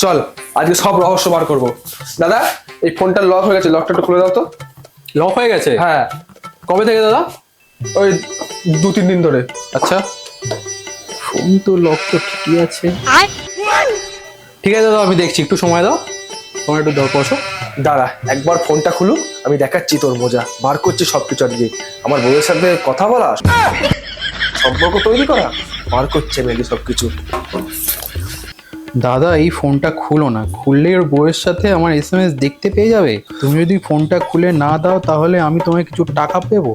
চল আজকে সব রহস্য বার করবো। দাদা এই ফোনটা লক হয়ে গেছে, লকটা একটু খুলে দাও তো। লক হয়ে গেছে? হ্যাঁ কবে থেকে দাদা? ওই 2-3 দিন ধরে। আচ্ছা, ফোন তো লক তো ঠিকই আছে। ঠিক আছে দাদা, আমি দেখছি, একটু সময় দাও, তোমার একটু দাও, বসো। দাঁড়া একবার ফোনটা খুলুক, আমি দেখাচ্ছি তোর মজা। বার করছি সবকিছু আজকে। আমার বউয়ের সাথে কথা বলা, সম্পর্ক তৈরি করা, বার করছে মেয়েকে সবকিছু। দাদা এই ফোনটা খুলো না, খুললে ওর বউয়ের সাথে আমার SMS দেখতে পেয়ে যাবে। তুমি যদি ফোনটা খুলে না দাও তাহলে আমি তোমায় কিছু টাকা দেবো।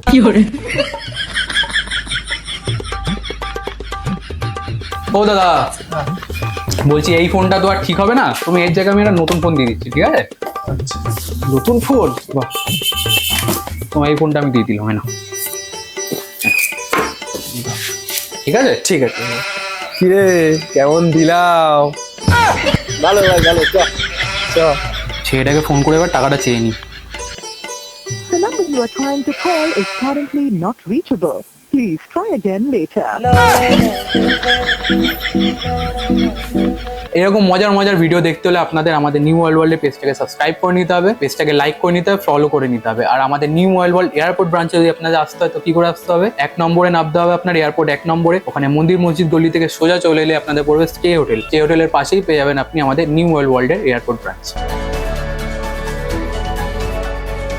ও দাদা, বলছি এই ফোনটা তো আর ঠিক হবে না, তুমি এর জায়গায় আমি একটা নতুন ফোন দিয়ে দিচ্ছি, ঠিক আছে? আচ্ছা নতুন ফোন, বাহ। তোমার এই ফোনটা আমি দিয়ে দিলাম, হয় না? ঠিক আছে? ঠিক আছে। কিরে কেমন দিলাম? ভালো ভাই ভালো, চ চ। ছেলেটাকে ফোন করে এবার টাকাটা চেয়ে নি। The number you are trying to call is currently not reachable. Please try again later. এরকম মজার মজার ভিডিও দেখতে হলে আপনাদের আমাদের নিউ ওয়ার্ল্ডের পেজটাকে সাবস্ক্রাইব করে নিতে হবে, পেজটাকে লাইক করে নিতে হবে, ফলো করে নিতে হবে। আর আমাদের নিউ ওয়ার্ল্ড এয়ারপোর্ট ব্রাঞ্চে যদি আপনাদের আসতে হয় তো কি করে আসতে হবে? 1 নম্বরে নামতে হবে আপনার, এয়ারপোর্ট 1 নম্বরে। ওখানে মন্দির মসজিদ গলি থেকে সোজা চলে এলে আপনাদের পড়বে স্টে হোটেল। স্টে হোটেলের পাশেই পেয়ে যাবেন আপনি আমাদের নিউ ওয়ার্ল্ডের এয়ারপোর্ট ব্রাঞ্চ।